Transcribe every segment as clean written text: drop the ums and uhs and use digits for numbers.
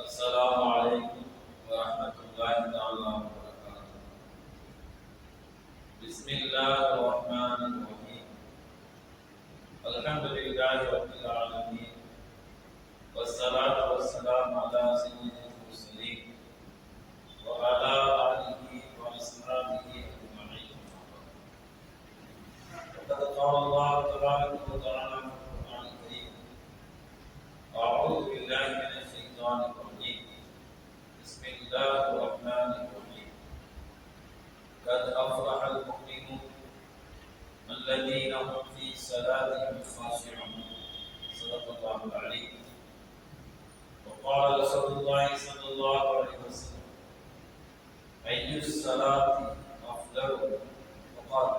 السلام عليكم ورحمة الله تعالى وبركاته. بسم الله الرحمن الرحيم. الحمد لله رب العالمين، والصلاة والسلام على سيد المرسلين وعلى آله وأصحابه أجمعين. وقد قال الله تبارك وتعالى في القرآن الكريم: أعوذ بالله من الشيطان الرجيم، بسم الله الرحمن الرحيم. قد أفلح المؤمنون الذين هم في صلاتهم خاشعون. صدق الله العلي. وقال رسول الله صلى الله عليه وسلم: أي الصلاة أفضل؟ وقال: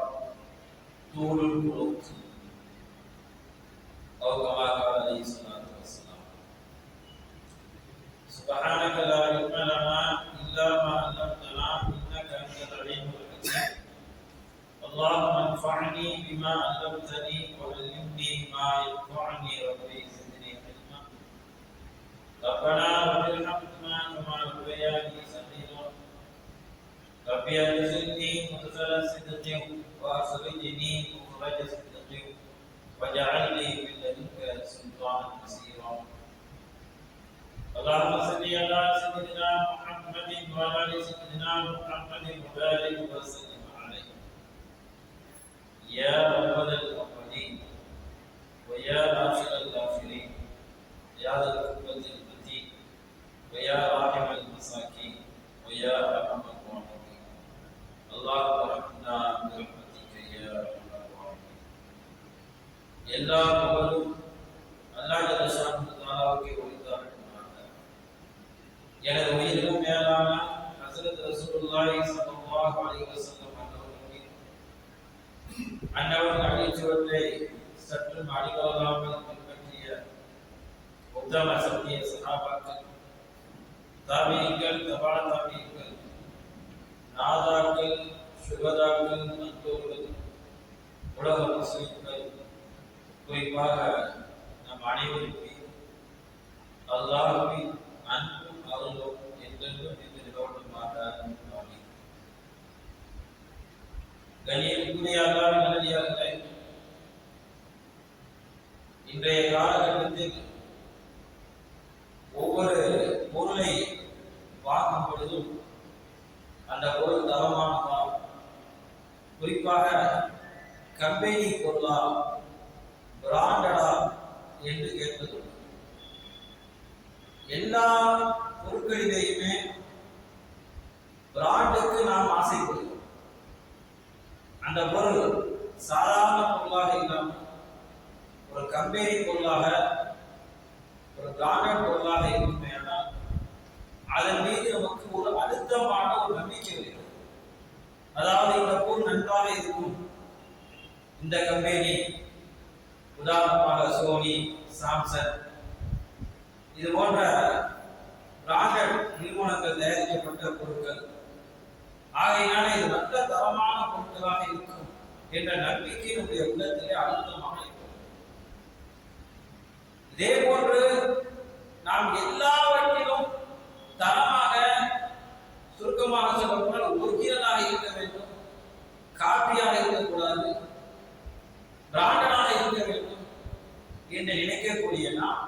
طول القنوت، أو كما قال عليه الصلاة والسلام. سبحانك لا علم لنا إلا ما علمتنا إنك أنت العليم الحكيم. اللهم انفعني بما علمتني وعلمني ما ينفعني ربي زدني علما. ربنا وارحمنا كما ربياني صغيرا. ربي أدخلني مدخل صدق وأخرجني مخرج صدق واجعل لي من لدنك سلطانا نصيرا. اللهم صل على سيدنا محمد وعلى ال سيدنا محمد وبارك وسلم عليه. يا أول الأولين ويا آخر الآخرين، يا ذا القوة المتين، ويا راحم المساكين، ويا أرحم الراحمين. اللهم ارحمنا برحمتك يا أرحم الراحمين. எல்லா புகழும் அல்லாஹ் ஜல்லஷானஹு தஆலாவுக்கே உரித்தாகட்டும். எனது உயிரிலும் மேலான ஹஸரத் ரசூலுல்லாஹி ஸல்லல்லாஹு அலைஹி வஸல்லம் அன்னவர்கள் அடிச்சுவதை சற்றும் அடிகொள்ளாமல் பின்பற்றிய உத்தம சத்திய சஹாபாக்கள், தாபீகள், தபா தாபீகள், நாதாக்கள், சுகதாக்கள், மற்றோர்கள், உலக முஸ்லிம்கள், குறிப்பாக நம் அனைவருக்கும் அல்லாஹ்வின் அன்பும் அருளும் என்றென்றும் நிலவட்டுமாக. கண்ணியத்துக்குரிய அல்லாஹ்வின் நல்லடியார்களே, இன்றைய காலகட்டத்தில் ஒவ்வொரு பொருளை வாங்கும் பொழுதும் அந்த பொருள் தரமானதா, குறிப்பாக கம்பெனி பொருளா, பிராண்டடா என்று கேட்பது. எல்லா பொருட்களிலேயுமே பிராண்டுக்கு நாம் ஆசைப்படுகிறோம். அந்த பொருள் சாதாரண பொருளாக இல்லாமல் ஒரு கம்பெனி பொருளாக, ஒரு பிராண்டட் பொருளாக இருக்குமேயானால் அதன் மீது நமக்கு ஒரு அழுத்தமான ஒரு நம்பிக்கை வருகிறது. அதாவது இந்த பொருள் நன்றாக இருக்கும், இந்த கம்பெனி, உதாரணமாக சோனி, சாம்சங், இது போன்ற பிராண்டட் நிறுவனங்கள் தயாரிக்கப்பட்ட பொருட்கள் ஆகையினால இது நல்ல தரமான பொருட்களாக இருக்கும் என்ற நம்பிக்கை நம்முடைய உள்ளத்திலே அழுத்தமாக இருக்கும். இதே போன்று நாம் எல்லாவற்றிலும் தரமாக, சுருக்கமாக சொல்லப்போனால் ஒரிஜினலாக இருக்க வேண்டும், காப்பியாக இருக்கக்கூடாது, பிராண்டடாக இருக்க வேண்டும் என்று நினைக்கக்கூடிய நாம்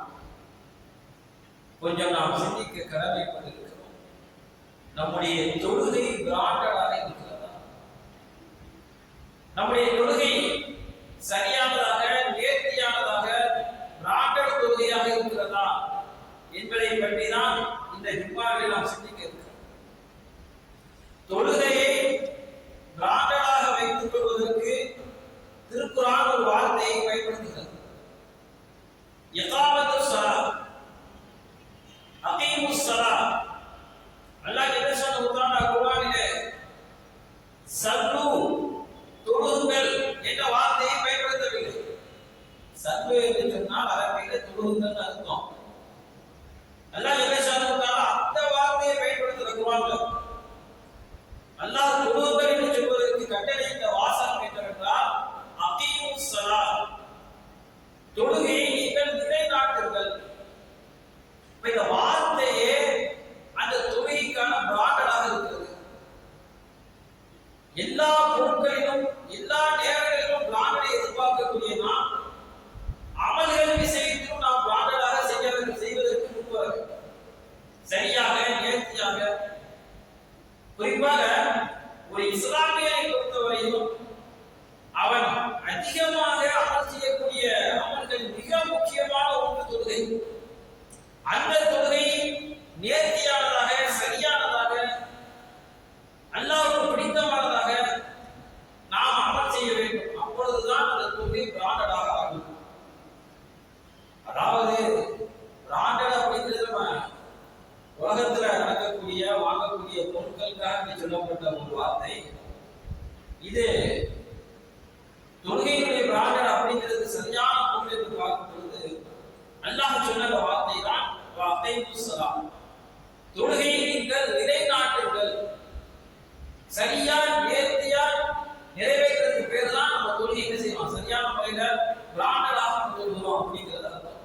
கொஞ்சம் நாம் சிந்திக்க கடமைப்பட்டிருக்கிறோம். நம்முடைய தொழுகை பிராண்டடாக இருக்கிறதா? நம்முடைய தொழுகை சரியானதாக, நேர்த்தியானதாக, பிராண்டட் தொழுகையாக இருக்கிறதா என்பதை பற்றி தான் இந்த ஜும்மாவில் நாம் சிந்திக்க இருக்கிறோம். தொழுகையை பிராண்டடாக வைத்துக் கொள்வதற்கு திருக்குர்ஆன் ஒரு வார்த்தையை பயன்படுத்துகிறது: இகாமத்துஸ் ஸலாத், அகீமுஸ் ஸலாத். அல்லாஹ் ஜல்லஷானஹு தஆலா குர்ஆனிலே சல்லு, தொழுகுங்கள் என்ற வார்த்தையை பயன்படுத்தவில்லை. சல்லு என்று சொன்னால் அரபியிலே தொழுகுங்கள் அர்த்தம். அல்லாஹ் ஜல்லஷானஹு தஆலா அந்த வார்த்தையை பயன்படுத்துகிற குர்ஆன்ல அல்லாஹ் தொழுகுங்கள் என்று சொல்வதற்கு கட்டளையிட்ட வாசகம் என்னவென்றால் அகீமுஸ் ஸலாத், தொழுகையை நீங்கள் நிலைநாட்டுங்கள். இந்த வார்த்தையே அந்த தொழுகை நேர்த்தியானதாக, சரியானதாக, அல்லாஹ்வுக்கு பிடித்தமானதாக நாம் அமல் செய்ய வேண்டும். அப்பொழுதுதான் அந்த தொழுகை பிராண்டடாக ஆகும். அதாவது பிராண்டட் அப்படிங்கிறது நம்ம உலகத்துல நடக்கக்கூடிய வாங்கக்கூடிய பொருட்களுக்காக சொல்லப்பட்ட ஒரு வார்த்தை. இது தொழுகையினுடைய பிராண்டட் அப்படிங்கிறது சரியான பொருள் என்று பார்க்கும் பொழுது அல்லாஹ் சொன்ன வார்த்தை தான் தொழுகையை நீங்கள் நிலைநாட்டுங்கள். சரியா நேர்த்தியா நிறைவேற்றதுக்கு பேர் தான் நம்ம தொழுகை என்ன செய்யலாம், சரியான முறையில பிராண்டடாக தொழுகிறோம் அப்படிங்கிறது அர்த்தம்.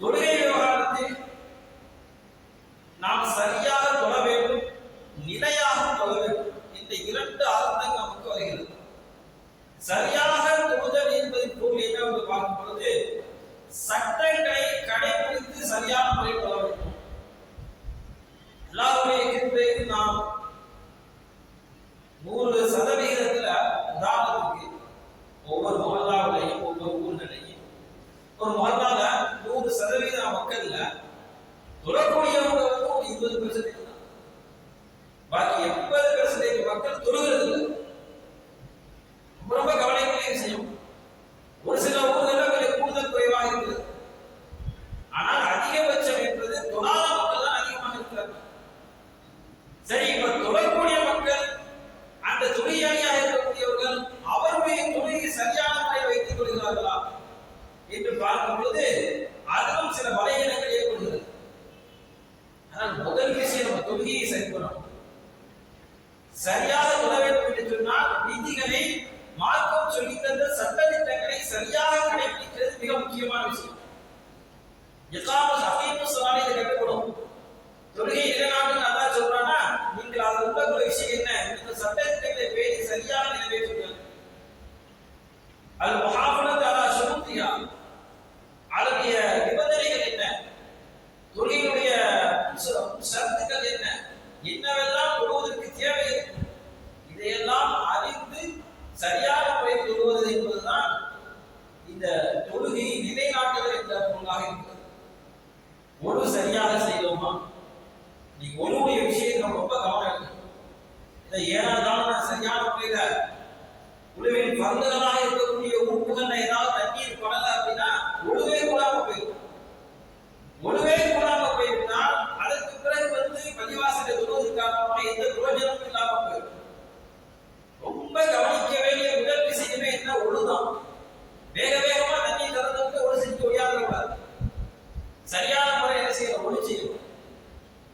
தொழுகை விவகாரத்தில் நாம் சரியாக தொழ வேண்டும், நிலையாக தொழ வேண்டும் என்ற இரண்டு அர்த்தங்கள் நமக்கு வருகிறது. சரியாக தொழுதல் என்பதன் பொருள் என்னவென்று பார்க்கும் பொழுது சட்டங்களை கடைபிடித்து சரியான முறையில் தொழ வேண்டும். அல்லாஹ்வுடைய கிருபையில் நாம் 100% உதாரணத்துக்கு ஒவ்வொரு மொஹல்லாவிலையும் ஒவ்வொரு ஊர்நிலையும் ஒரு மொஹல்லால 100% மக்கள்ல தொழக்கூடியவங்க வந்து ஒரு 20% தான். பாக்கி 80% மக்கள் தொழுகிறது இல்லை. ரொம்ப கவலைக்குரிய விஷயம். ஒரு சில ஊர்களில் கூடுதல் குறைவாக இருக்கிறது. ஆனால் அதிகபட்சம் என்பது தொழாத மக்கள் தான் அதிகமாக இருக்கிறார்கள். சரி, இப்ப தொழக்கூடிய மக்கள், அந்த தொழிலாளியாக இருக்கக்கூடியவர்கள் அவருடைய தொழிலை சரியான முறையில் வைத்துக் கொள்கிறார்களா என்று பார்க்கும் பொழுது அதிலும் சில பலகீனங்கள் ஏற்படுகிறது. ஆனால் முதல் விஷயம் நம்ம தொழுகையை சரி பண்ணணும். சரியாக தொழ வேண்டும் என்று சொன்னால் விதிகளை, மார்க்கம் சொல்லித் தந்த சட்ட திட்டங்களை சரியாக கடைபிடிக்கிறது மிக முக்கியமான விஷயம். இஸ்லாமிய அகீமு ஸலாத்தை கற்றுக்கொள்ளும். தொழுகை நிலைநாட்டு அல்லாஹ் சொல்றானா, நீங்கள் அது உள்ள விஷயம் என்ன, இந்த சட்ட திட்டங்களை பேணி சரியாக நிறைவேற்றுங்கள். அல் முஹாஃபலத் அலா ஷுரூத்திஹா, அதனுடைய நிபந்தனைகள் என்ன, தொழுகையுடைய ஷரத்துகள் என்ன, என்னவெல்லாம் தொழுவதற்கு தேவை, இதையெல்லாம் அறிந்து சரியான முறையில் தொழுவது என்பதுதான் இந்த தொழுகை நிலைநாட்டுதல் என்ற பொருளாக இருக்கிறது. ஒழு சரியாக செய்தோமா, நீங்க ஒழுவுடைய விஷயத்தை ரொம்ப கவனம் எடுக்கணும். இதை ஏனாதான் சரியான முறையில உழவின் பருந்துகளாக இருக்கக்கூடிய உறுப்புகள்ல ஏதாவது தண்ணீர் படல அப்படின்னா ஒழுவே கூடாம போயிடும். ஒழுவே கூடாம போயிட்டால் அதற்கு பிறகு வந்து பள்ளிவாசலை தொழுவதற்கு காரணமாக எந்த பிரயோஜனமும் இல்லாம போயிடும். ரொம்ப கவனிக்க வேண்டிய முதல் விஷயமே என்ன, ஒழுதான். வேக வேகமா தண்ணி திறந்து விட்டு ஒழு செஞ்சு ஒழியாதக்கூடாது. சரியான முறை என்ன செய்யணும், ஒழு செய்யணும்.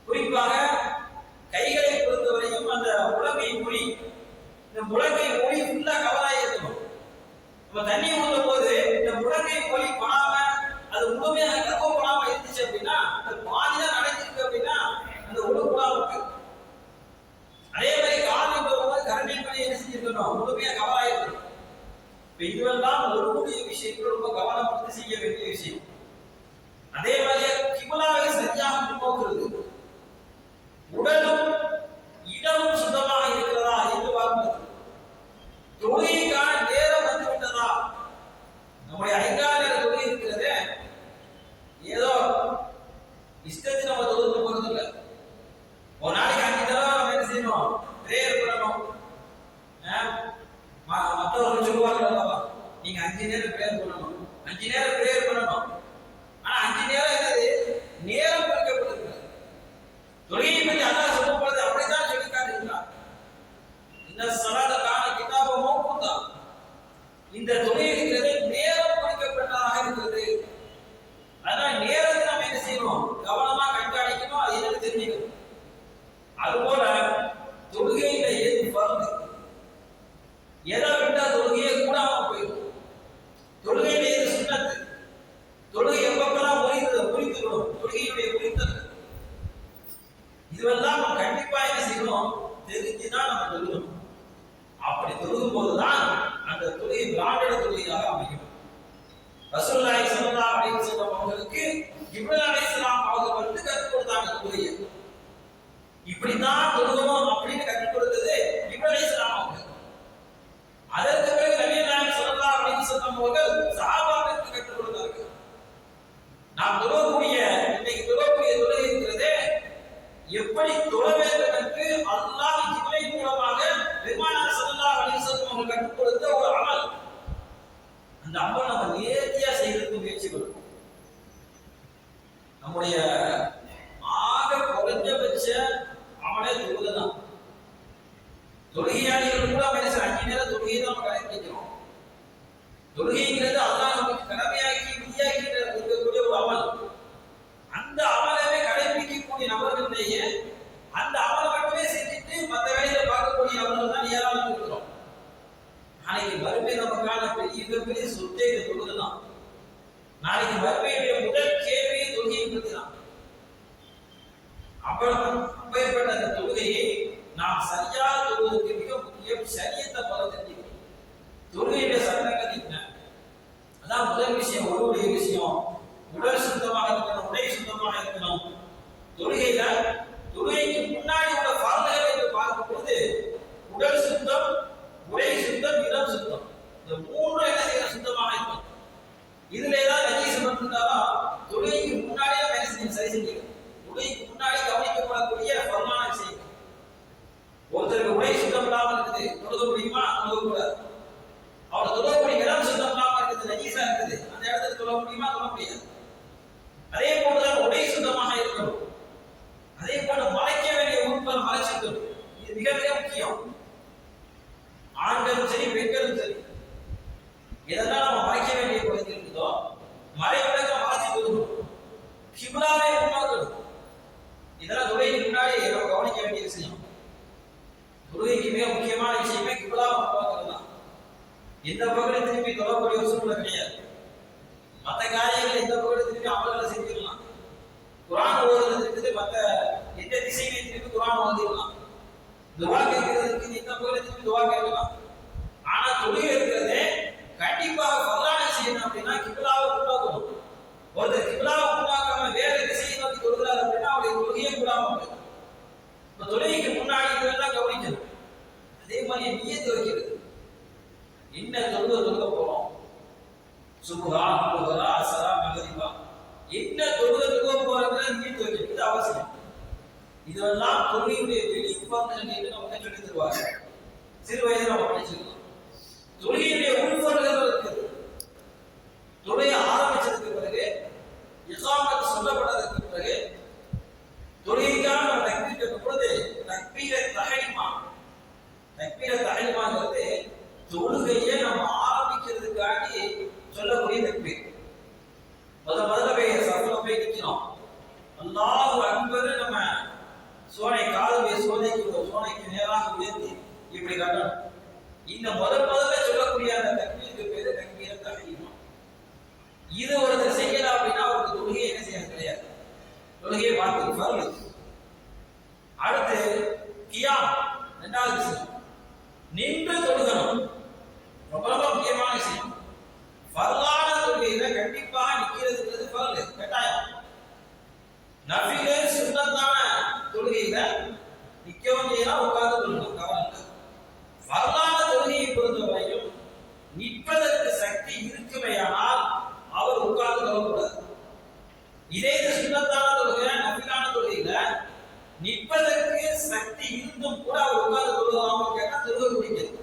குறிப்பாக கைகளை பொறுத்தவரையும் அந்த முழங்கை மொழி, இந்த முழங்கை மொழி ஃபுல்லா கவராக இருக்கணும். நம்ம தண்ணி ஊற்றும் போது இந்த முழங்கை மொழி படாம, அது முழுமையாக கற்பப்படாம இருந்துச்சு அப்படின்னா, அந்த பாதிதான் நடந்திருக்கு அப்படின்னா அந்த ஒழு கூடாம இருக்கு. அதே மாதிரி காலில் போகும்போது கரண்டின் பணி என்ன செஞ்சிருக்கணும், முழுமையா கவராக இருக்கணும். இதுவெல்லாம் ஒழுங்குடைய விஷயங்கள் ரொம்ப கவனம் கொடுத்து செய்ய வேண்டிய விஷயம். அதே மாதிரி கிபிலாவை சரியாக முன்னோக்குறது, உடலும் இடமும் சுத்தமாக இருக்கிறதா என்று பார்ப்பது, தொழுகைக்கான நேரம் வந்து விட்டதா. நம்முடைய 5 நேர தொழுகை இருக்கிறது, ஏதோ இஷ்டத்துக்கு நம்ம தொழுது போறது இல்லை. ஒரு நாளைக்கு 5 தடவை நம்ம என்ன செய்யணும், பிரேயர் பண்ணணும். மற்றவர்கள் சொல்லுவாங்க, நீங்க 5 நேரம் பிரேயர் பண்ணணும், 5 நேரம் பிரேயர் பண்ணணும். ஆனா 5 நேரம் என்னது, நேரம் குறிக்கப்பட்டிருக்கிறது. தொழுகையை பற்றி அல்லாஹ் சொல்லும் பொழுது அப்படித்தான் சொல்லி காட்டுகிறார். இந்த ஸலாத்துக்கான கிதாப மௌகூதா, இந்த தொழுகை இருக்கிறது நேரம் குறிக்கப்பட்டதாக இருக்கிறது. அதனால நேரத்தை நம்ம என்ன செய்யணும், கவனமா கண்காணிக்கணும், அது என்னன்னு தெரிஞ்சுக்கணும். அதுபோல தொழுகையில எது ஃபர்து, எதை விட்டா தொழுகையே கூடாம போயிடும். தொழுகையில எது சுன்னத்து, தொழுகை எப்பப்பெல்லாம் குறித்துக்கணும், தொழுகையுடைய குறித்தல், இதுவெல்லாம் நம்ம கண்டிப்பா என்ன செய்யணும், தெரிஞ்சுதான் நம்ம தொழுகணும். அப்படி தொழுகும் போதுதான் அந்த தொழுகை பிராண்டட் தொழுகையாக அமையும். ரசூலுல்லாஹி ஸல்லல்லாஹு அலைஹி வஸல்லம் அவர்களுக்கு இப்ராஹீம் அலைஹிஸ்ஸலாம் அவங்க வந்து கற்றுக் கொடுத்தாங்க தொழுகையை. இப்படிதான் தொழுகணும் அப்படின்னு கற்றுக் கொடுத்தது இப்ராஹீம் அலைஹிஸ்ஸலாம் அவங்க. அதற்கு பிறகு நபி ஸல்லல்லாஹு அலைஹி வஸல்லம் அவர்கள் சஹாபாக்களுக்கு கற்றுக் கொடுத்தார்கள். நாம் தொழுகக்கூடிய நம்முடைய ஆக குறைஞ்சபட்ச அவனே தொழுதுதான். தொழுகையாளிகள் கூட அவன் 5 நேரம் தொழுகையை தான் நம்ம கடைபிடிக்கிறோம். தொழுகைங்கிறது அல்லாஹ் நமக்கு கடமையாக்கி விதியாக்கி இருக்கக்கூடிய ஒரு அமல். அந்த அமலவே கடைபிடிக்கக்கூடிய நபர்களிலேயே அந்த அமலை மட்டுமே செஞ்சுட்டு மற்ற வேலையை பார்க்கக்கூடிய நபர்கள் தான் ஏராளம் இருக்கிறோம். நாளைக்கு மறுமை நமக்கான பெரிய சொத்தை இந்த தொழுதுதான். நாளைக்கு மறுமையுடைய முதல் கேள்வியை தொழுகையை பற்றி தான். அப்பேற்பட்ட அந்த தொழுகையை நாம் சரியாக தொழுவதற்கு மிக முக்கியம் சரியத்தை பல தெரிஞ்சுக்கணும். தொழுகையுடைய சட்டங்கள் என்ன? அதான் முதல் விஷயம். ஒருவருடைய விஷயம் உடல் சுத்தமாக இருக்கணும், உடை சுத்தமாக இருக்கணும். தொழுகைக்கு முன்னாடி உள்ள பாதைகளை என்று பார்க்கும்போது உடல் சுத்தம், உடை சுத்தம், இடம் சுத்தம், இந்த மூன்று என்ன செய்யணும்? சுத்தமாக இருக்கும். இதுல ஏதாவது நஜீஸ் இருந்தாலும் தொழுகைக்கு முன்னாடியே சரி செஞ்சுக்கணும். தொழுகைக்கு முன்னாடி கவனிக்கப்படக்கூடிய பரமான விஷயம். ஒருத்தருக்கு உடை சுத்தம் இல்லாமல் இருக்குது, தொழுக முடியுமா? தொழுகக்கூடாது. அவர் தொழக்கூடிய இடம் சுத்தம் இல்லாமல் இருக்குது, நஜீஸா இருக்குது, அந்த இடத்துல தொழ முடியுமா? தொழ முடியாது. அதே போலதான் உடை சுத்தமாக இருக்கணும். அதே போல மறைக்க வேண்டிய உறுப்புகள் மறைச்சிருக்கணும். இது மிக மிக முக்கியம். ஆண்களும் சரி பெண்களும் சரி, எதெல்லாம் நம்ம மறைக்க வேண்டிய குறைகள் இருக்குதோ மறைவிடங்க மறைச்சு கொடுக்கணும். கிப்லாவை உருவாக்கணும். இதெல்லாம் தொழுகைக்கு முன்னாடி நம்ம கவனிக்க வேண்டிய விஷயம். தொழுகைக்கு மிக முக்கியமான விஷயமே கிப்லாவை உருவாக்குறது தான். எந்த பகுதியை திருப்பி தொழக்கூடிய ஒரு சூழ்நிலை கிடையாது. மற்ற காரியங்கள் எந்த பகுதியை திருப்பி அமல்களை செஞ்சிடலாம். குரான் ஓதுறதுக்கு மற்ற எந்த திசையிலே திருப்பி குரான் ஓதிடலாம். துவா கேட்கறதுக்கு எந்த பகுதியை திருப்பி துவா கேட்கலாம். ஆனா தொழுகை இருக்கிறது கண்டிப்பாக ஃபர்லான செய்யணும். அப்படின்னா கிப்லாவை உருவாக்கணும். ஒருத்தர் கிப்லாவை உருவாக்காம வேற திசையை நோக்கி தொழுகிறார் அப்படின்னா அவருடைய தொழுகையே கூடாம போயிடும். இப்ப தொழுகைக்கு முன்னாடி இதெல்லாம் கவனிக்கணும். அதே மாதிரி நியத்து வைக்கிறது. என்ன தொழுக போறோம்? சுபஹா, லுஹரா, அஸ்ரா, மக்ரிபா, என்ன தொழுக போறதுல நியத்து வைக்கிறது. இது அவசியம். இதெல்லாம் தொழுகையுடைய வெளிப்பாடுகள் என்று நமக்கு சொல்லி தருவாங்க. சிறு வயதில் நம்ம படிச்சிருக்கோம். தொழுகையுடைய உள்பொருள்கள் இருக்குது. தொழுகை ஆரம்பிச்சதுக்கு பிறகு, இகாமத் சொல்லப்பட்டதற்கு பிறகு, தொழுகைக்கான நம்ம தக்பீர் கட்டும் பொழுது தக்பீர தஹரீமாங்கிறது தொழுகையை நம்ம ஆரம்பிக்கிறதுக்காண்டி சொல்லக்கூடிய தக்பீர். முதல்ல போய் சஃப்ல போய் நிற்கிறோம். அல்லாஹு அக்பர் நம்ம சோனைக்கு நேராக உயர்த்தி இப்படி கட்டணும். இந்த முதல்ல சொல்லக்கூடிய அந்த தக்பீருக்கு பேரு தக்பீர தஹரீமா. இது ஒருத்தர் செய்யலாம் அப்படின்னா அவருக்கு தொழுகையை என்ன செய்ய கிடையாது. தொழுகையை பார்த்து ஃபர்ல். அடுத்து கியாம், இரண்டாவது விஷயம் நின்று தொழுகணும். ரொம்ப ரொம்ப முக்கியமான விஷயம். ஃபர்லான தொழுகையில கண்டிப்பாக நிக்கிறதுங்கிறது ஃபர்ல், கட்டாயம். நஃபில சுன்னத்தான தொழுகையில நிக்கவும் செய்யலாம், உட்கார்ந்து தொழுகணும், கவலை இல்லை. ஃபர்லான தொழுகையை பொறுத்தவரையும் நிற்பதற்கு சக்தி இருக்குமையானால் அவர் உட்கார்ந்து தொழக்கூடாது. இதே சுன்னத்தான தொழுகை, நஃபிலான தொழுகையில நிற்பதற்கு சக்தி இருந்தும் கூட அவர் உட்கார்ந்து தொழுகலாமா கேட்டா தொழுகை பிடிக்கிறது.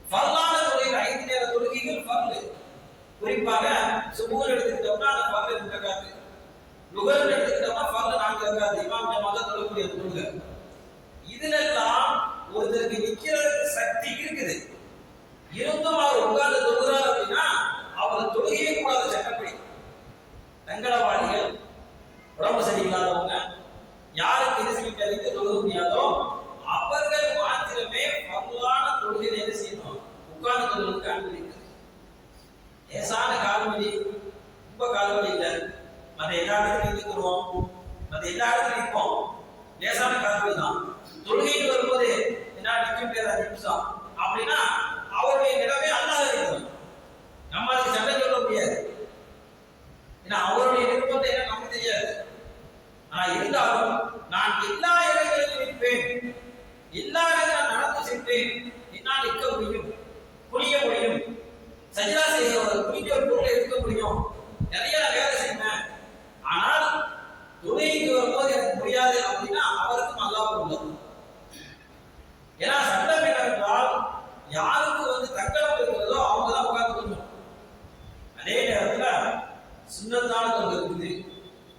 ஃபர்லான தொழுகையில் 5 நேர தொழுகைகள் ஃபர்ல். குறிப்பாக சுபூர் எடுத்துக்கிட்டோம்னா அந்த ஃபர்ல் 2 ரக்காத், லுஹர் எடுத்துக்கிட்டோம்னா ஃபர்ல் 4 ரக்காத், இமாம் ஜமாஅத் தொழக்கூடிய தொழுகை. இதுலெல்லாம் ஒருத்தருக்கு நிக்கிறதுக்கு சக்தி இருக்குது, இருந்தும் அவர் உட்கார்ந்து தொழுகிறார் அப்படின்னா அவர் தொழுகையே கூடாத சட்டப்படி. தங்கடவாளிகள், உடம்பு சரியில்லாதவங்க, யாருக்கு இருக்க தொழுக முடியாதோ அவர்கள் மாத்திரமே ஃபர்லான தொழுகையை என்ன செய்யணும்? உட்கார்ந்து தொழுவதற்கு அனுமதிக்கிறது. லேசான கால்வலி, ரொம்ப கால்வலி இல்லை, மற்ற எல்லா இடத்துலையும் இருக்கிறோம், மற்ற எல்லா இடத்துலையும் நிற்போம், லேசான கால்வலி தான். தொழுகைக்கு வரும்போது என்ன நிற்க முடியாத 5 நிமிஷம் அப்படின்னா அவருடைய நிலைமை அல்லாஹ் இருக்கணும். நம்ம அதுக்கு சண்டை சொல்ல முடியாது. ஏன்னா அவருடைய விருப்பத்தை என்ன நமக்கு தெரியாது. ஆனா இருந்தாலும் நான் எல்லா இடங்களிலும் நிற்பேன், எல்லா இடங்களும் நடந்து சென்றேன், என்னால் நிற்க முடியும், குனிய முடியும், சஜிதா செய்ய குனிஞ்ச ஒரு பொருளை இருக்க முடியும், நிறைய வேலை செய்வேன். ஆனால் தொழுகைக்கு வரும்போது எனக்கு முடியாது அப்படின்னா அவருக்கும் அல்லாஹ் உள்ளது. ஏன்னா சட்டம் என்னவென்றால் யார்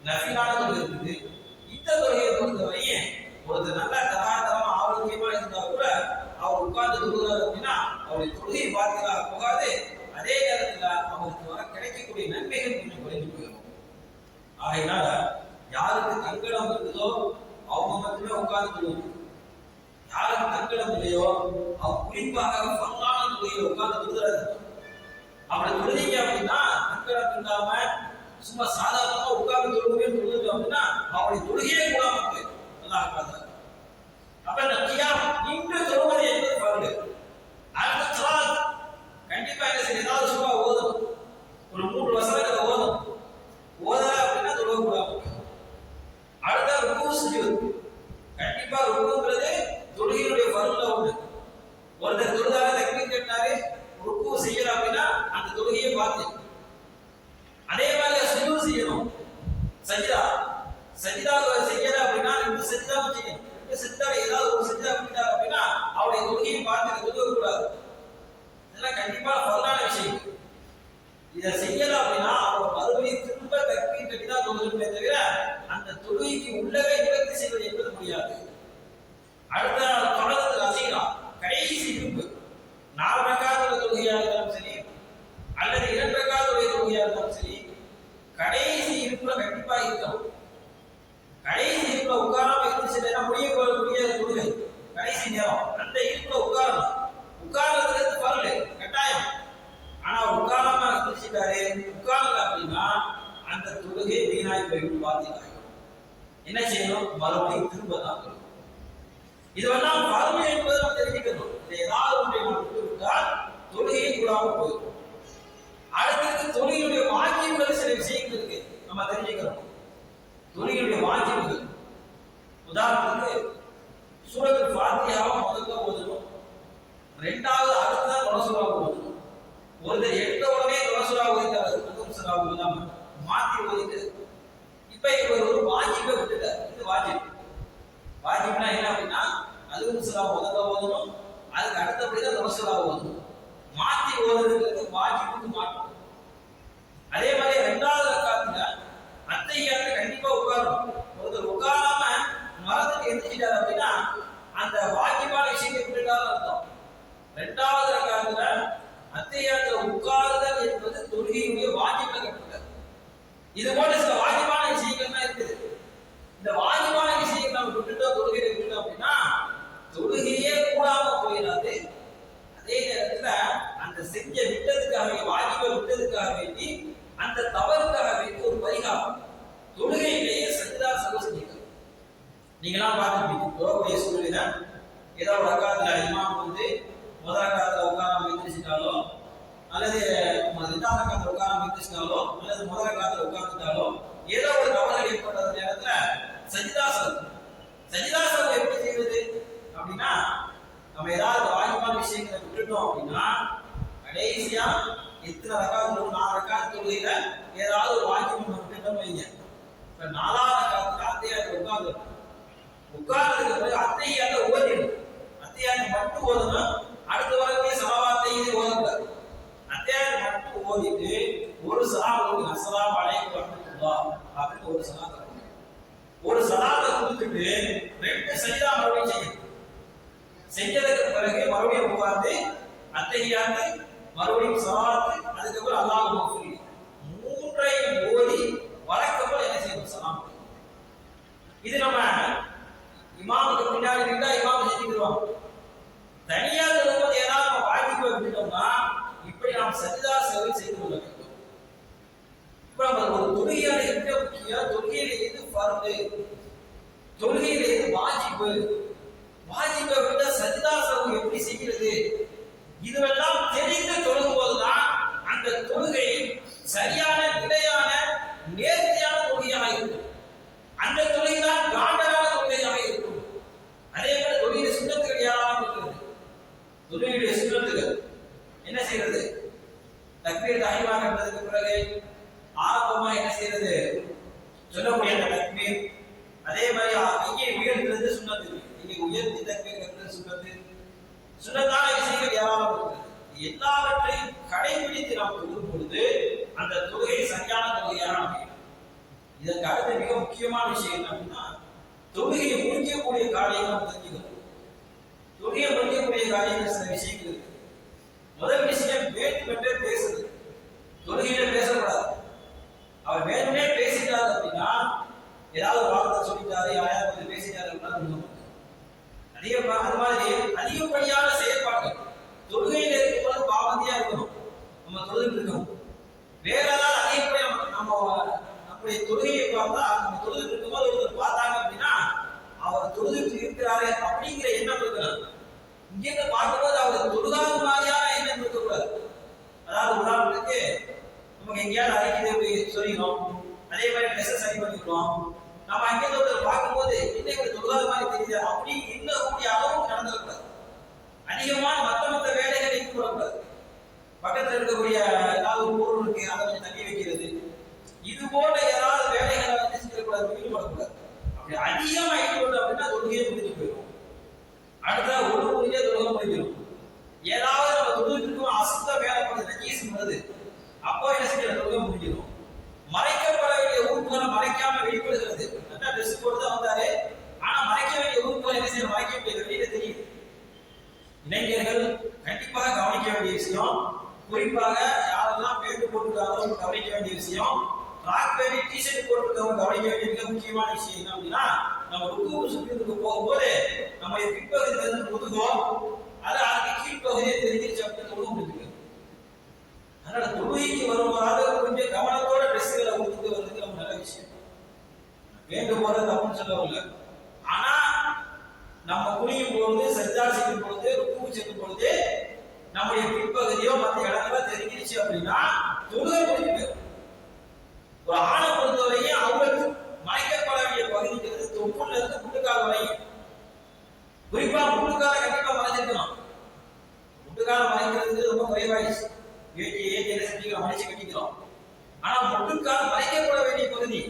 நஃபிலான தொழுகை இருக்குது. இந்த தொழுகையை பொறுத்தவரையும் ஒருத்தர் நல்ல தராதரமா ஆரோக்கியமா இருந்தா கூட அவர் உட்கார்ந்து தொழுகிறார் அப்படின்னா அவருடைய தொழுகை பாதிக்கலாக போகாது. அதே நேரத்துல அவருக்கு வர கிடைக்கக்கூடிய நன்மைகள் கொஞ்சம் குறைந்து போயிடும். ஆகையினால யாருக்கு தங்கடம் இருக்குதோ அவங்க மட்டுமே உட்கார்ந்து தொழுவாங்க. யாருக்கு தங்கடம் இல்லையோ அவங்க குறிப்பாக ஃபர்லான தொழுகையில உட்கார்ந்து தொழுகிறாரு. அப்படி தொழுதீங்க அப்படின்னா தங்கடம் இல்லாம சும்மா சாதாரணமா உட்கார்ந்து தொழுவே தொழுது அப்படின்னா அவருடைய தொழுகையே கூடாம போயிடும். நல்லா இருக்காது. அப்ப இந்த கியாம் நின்று தொழுவது என்பது பரவாயில்லை. அடுத்த சலாத் கண்டிப்பா என்ன செய்ய ஏதாவது சும்மா ஓதணும். ஒரு 3 வசனங்களை ஓதணும். ஓதல அப்படின்னா தொழுவ கூடாது. அடுத்த ருக்கு சுஜூத். கண்டிப்பா ருக்குங்கிறது தொழுகையுடைய பரவுல ஒண்ணு. ஒருத்தர் தொழுதாக தக்பீர் கட்டினாரு ருக்கு செய்யற அப்படின்னா அந்த தொழுகையை பார்த்து அதே மாதிரி சுஜூத் செய்யணும். சஜ்தா செய்யற அப்படின்னா இந்த சஜ்தா செய்யணும். இந்த சஜ்தா ஏதாவது ஒரு சஜ்தா பண்ணிட்டார் அப்படின்னா அவருடைய தொழுகையை பார்த்து தொழுவ கூடாது. இதெல்லாம் கண்டிப்பா ஃபர்லான விஷயம். இதை செய்யல அப்படின்னா அவர் மறுபடியும் திரும்ப தக்பீர் கட்டி தான் தொழுகணுமே தவிர அந்த தொழுகைக்கு உள்ளவே நிவர்த்தி செய்வது என்பது முடியாது. அடுத்த தொடர்ந்து ரசீரா கடைசி இருப்பு 4 ரக்காத்துடைய தொழுகையாக இருந்தாலும் சரி அல்லது 2 ரக்காத்துடைய தொழுகையாக இருந்தாலும் சரி கடைசி இருப்புல கண்டிப்பா இருக்கணும். கடைசி இருப்புல உட்காராம இருந்துச்சுன்னா முடிய தொழுகை கடைசி நேரம் அந்த இருப்புல உட்காரணும். உட்கார்றது பரவாயில்லை கட்டாயம். ஆனா உட்காராம இருந்துச்சுட்டாரு உட்காரல அப்படின்னா அந்த தொழுகை வீணாய் போயிடும். பாத்தீங்கன்னா என்ன செய்யணும்? மறுபடியும் திரும்ப தான். இதுவெல்லாம் பருமை என்பதை நாம் தெரிவிக்கணும். ஏதாவது ஒன்றை நாம் விட்டுவிட்டால் தொழுகையை கூடாம போயிடும். அடுத்தது தொழுகையுடைய வாக்கியங்கள் சில விஷயங்கள் இருக்கு நம்ம தெரிஞ்சுக்கிறோம். தொழுகையுடைய வாக்கியங்கள் உதாரணத்துக்கு சூரத்துல் ஃபாத்திஹாவை முதல்ல ஓதணும். 2வது அடுத்ததான் தொழசுரா ஓதணும். ஒருத்தர் எடுத்த உடனே தொழசுரா ஓதிட்டாரு அதுவும் சுரா ஓதாம மாத்தி ஓதிட்டு இப்ப இவர் ஒரு வாஜிபை விட்டுட்டார். இது வாஜிப்னா என்ன அப்படின்னா அதுவும் சுரா முதல்ல ஓதணும். அதுக்கு அடுத்தபடிதான் தொழசுரா ஓதணும். மாத்தி ஓதுறதுக்கு வாஜிபுக்கு மாட்டோம். அதே மாதிரி 2வது ரக்காத்துல அத்தையாத்து கண்டிப்பா உட்காரணும். ஒருத்தர் உட்காராம மரத்துக்கு எந்திரிச்சிட்டாரு அப்படின்னா அந்த வாஜிபான விஷயத்தை விட்டுட்டாலும் அர்த்தம். 2வது ரக்காத்துல அத்தையாத்துல உட்காருதல் என்பது தொழுகையுடைய வாஜிபை கட்டுறது. இது போல சில வாஜிபான விஷயங்கள் தான் இருக்குது. இந்த வாஜிபான விஷயங்கள் நம்ம விட்டுட்டோம் தொழுகையை விட்டுட்டோம் அப்படின்னா தொழுகையே கூடாம போயிடாது. அதே நேரத்துல அந்த செஞ்ச விட்டதுக்காக வாஜிபை விட்டதுக்காக வேண்டி அந்த தவறுக்காக வேண்டி ஒரு பரிகாரம் தொழுகையிலேயே சஜ்தா செஞ்சுக்கணும். நீங்களாம் பார்த்துருப்பீங்க தொழுகைய சூழ்நிலை ஏதோ ஒரு ரக்காத்துல இமாம் வந்து முதல் ரக்காத்துல உட்காராம எந்திரிச்சிட்டாலோ அல்லது 2வது ரக்காத்துல உட்காராம எந்திரிச்சிட்டாலோ அல்லது முதல் ரக்காத்துல உட்கார்ந்துட்டாலோ ஏதோ ஒரு தவறு ஏற்பட்ட நேரத்துல சஜ்தா எப்படி செய்வது அப்படின்னா நம்ம ஏதாவது வாஜிபான விஷயங்களை விட்டுட்டோம் அப்படின்னா கடைசியா எத்தனை ரக்காத்து 4 ரக்காத்து தொழுகையில ஏதாவது ஒரு வாஜிபம் நம்ம விட்டுட்டோம் வைங்க. இப்ப 4வது ரக்காத்துல அத்தையாத்து உட்கார்ந்ததுக்கு பிறகு அத்தையாத்த ஓதிடும். அத்தையாத்து மட்டும் ஓதணும். அடுத்த வரக்கூடிய சலவாத்தை ஓதக்கூடாது. அத்தையாத்து மட்டும் ஓதிட்டு ஒரு சலாம் ஓதி அஸ்ஸலாமு அலைக்கும் வரஹ்மத்துல்லாஹ் அப்படின்னு ஒரு சலாத்தை ஒரு சலாத்தை கொடுத்துட்டு 2 சஜ்தா மறுபடியும் செய்யணும். செஞ்சதுக்கு பிறகு மறுபடியும் உட்கார்ந்து அத்தையாத்து மறுபடியும் சலாத்து அதுக்கப்புறம் அல்லாஹ் மஃபூரி 3ஐயும் ஓதி வழக்கப்போல என்ன செய்யணும்? சலாம். இது நம்ம இமாமுக்கு பின்னாடி நின்றா இமாம் செஞ்சுக்கிடுவாங்க. தனியா சொல்லும்போது ஏதாவது நம்ம வாஜிபை விட்டுட்டோம்னா இப்படி நாம் சஜ்தா சேவை செய்து கொள்ள வேண்டும். இப்ப நம்ம ஒரு தொழுகையால இருக்க முக்கியம் தொழுகையில எது ஃபர்து தொழுகையில எது வாஜிபு வாஜிபை விட சஜ்தா சேவை எப்படி செய்கிறது இதுவெல்லாம் தெரிந்து தொழுகும் போதுதான் அந்த தொழுகை சரியான நிலையான நேர்த்தியான தொழுகையாக இருக்கும். அந்த தொழுகை தான் காண்டரான தொழுகையாக இருக்கும். அதே போல தொழுகையுடைய சுண்ணத்துகள் ஏராளமாக இருக்கிறது. தொழுகையுடைய சுண்ணத்துகள் என்ன செய்யறது? தக்பீர் தஹ்ரீமா கண்டதுக்கு பிறகு ஆரம்பமா என்ன செய்யறது? சொல்லக்கூடிய அந்த தக்பீர். அதே மாதிரி கையை உயர்த்துறது சுண்ணத்து. இங்கே உயர்த்தி தக்பீர் கண்டது சுண்ணத்து. சுண்ணத்தான விஷயங்கள் ஏராளமாக இருக்கிறது. எல்லாவற்றையும் கடைபிடித்து நாம் தொழும் பொழுது அந்த தொழுகை சரியான தொழுகையாக அமையும். இதற்கு இதுக்கு அடுத்த மிக முக்கியமான விஷயம் என்ன அப்படின்னா, தொழுகையை முடிக்கக்கூடிய காரியங்கள் நம்ம தெரிஞ்சுக்கணும். தொழுகையை முடிக்கக்கூடிய காரியங்கள் சில விஷயங்கள் இருக்கு. முதல் விஷயம் வேண்டுமென்றே பேசுறது. தொழுகையில பேசக்கூடாது. அவர் வேணுமே பேசிட்டாரு அப்படின்னா, ஏதாவது வார்த்தை சொல்லிட்டாரு, யாராவது கொஞ்சம் பேசிட்டாரு அப்படின்னா அது மாதிரி அதிகப்படியான செயற்பாடுகள் தொழுகையில இருக்கும்போது பாவந்தியா இருக்கணும். நம்ம தொழுது இருக்கணும். வேற ஏதாவது அதிகப்படியா நம்முடைய தொழுகையை பார்த்தா, நம்ம தொழுது இருக்கும்போது ஒருத்தர் பார்த்தாங்க அப்படின்னா அவர் தொழுது இருக்கிறாரு அப்படிங்கிற எண்ணம் இருக்கணும். இங்கிருந்து பார்க்கும்போது அவர் தொழுகாத மாதிரியான எண்ணம் இருக்கக்கூடாது. அதாவது உதாரணத்துக்கு நமக்கு எங்கேயாவது அரைக்கிறது சொல்லிடும், அதே மாதிரி ட்ரெஸ்ஸை சரி பண்ணிக்கிறோம், நம்ம அங்கிருந்து ஒருத்தர் பார்க்கும்போது இன்னைக்கு தொழுகாத மாதிரி தெரியுது அப்படி இன்னக்கூடிய அளவுக்கு நடந்துடக்கூடாது. அதிகமான மற்ற வேலைகளை கூடக்கூடாது. பக்கத்தில் இருக்கக்கூடிய ஏதாவது ஒரு பொருள் இருக்கு, அதை கொஞ்சம் தள்ளி வைக்கிறது, இது போல ஏதாவது வேலைகளை வந்து செஞ்சிடக்கூடாது, ஈடுபடக்கூடாது. அப்படி அதிகமாக ஈடுபடும் அப்படின்னா தொழுகையே முடிஞ்சு போயிடும். அடுத்த ஒரு முடிஞ்சே தொழுகை முடிஞ்சிடும். ஏதாவது நம்ம தொழுகிட்டு அசுத்த வேலை பண்ணுது, நஜீஸ் வருது, அப்போ என்ன செஞ்ச தொழுகை முடிஞ்சிடும். மறைக்கப்பட வேண்டிய உறுப்புகளை மறைக்காம வெளிப்படுகிறது. நல்லா ட்ரெஸ் போட்டு தான் வந்தாரு, ஆனா மறைக்க வேண்டிய உறுப்புகளை என்ன செய்ய மறைக்க முடியாது, வெளியில தெரியுது. இளைஞர்கள் கண்டிப்பாக கவனிக்க வேண்டிய விஷயம், குறிப்பாக யாரெல்லாம் பேண்ட் போட்டுருக்காங்களோ கவனிக்க வேண்டிய விஷயம், ராக் பேண்ட் டிஷர்ட் போட்டுருக்கவங்க கவனிக்க வேண்டிய மிக முக்கியமான விஷயம் என்ன அப்படின்னா, நம்ம ருக்கு சுற்றுக்கு போகும்போது நம்ம பின்பகுதியில இருந்து முதுகும் அது அதுக்கு கீழ்ப்பகுதியை தெரிஞ்சிருச்சு அப்படின்னு தொழுக முடிஞ்சுக்கு. அதனால தொழுகைக்கு வரும்போது கொஞ்சம் கவனத்தோட ட்ரெஸ்ஸுகளை கொடுத்துட்டு வர்றதுக்கு நம்ம நல்ல விஷயம். வேண்டும் போறது தப்புன்னு சொல்லவில்லை. ஆனா நம்ம குனியும் பொழுது, சஜ்ஜா செய்யும் பொழுது, ருக்கு செய்யும் பொழுது நம்முடைய பின்பகுதியோ மற்ற இடங்கள தெரிஞ்சிருச்சு அப்படின்னா தொழுகை முடிஞ்சு. ஒரு ஆணை பொறுத்தவரையும் அவங்களுக்கு மறைக்கப்பட வேண்டிய பகுதிங்கிறது தொப்புல இருந்து முட்டுக்கால் வரையும். குறிப்பா முட்டுக்கால கண்டிப்பா மறைச்சிருக்கணும். முட்டுக்கால மறைக்கிறது ரொம்ப குறைவாயிடுச்சு. ஏற்றி செஞ்சுக்கிறோம், மறைச்சு கட்டிக்கிறோம். ஆனா முட்டுக்கால் மறைக்கப்பட வேண்டிய பகுதி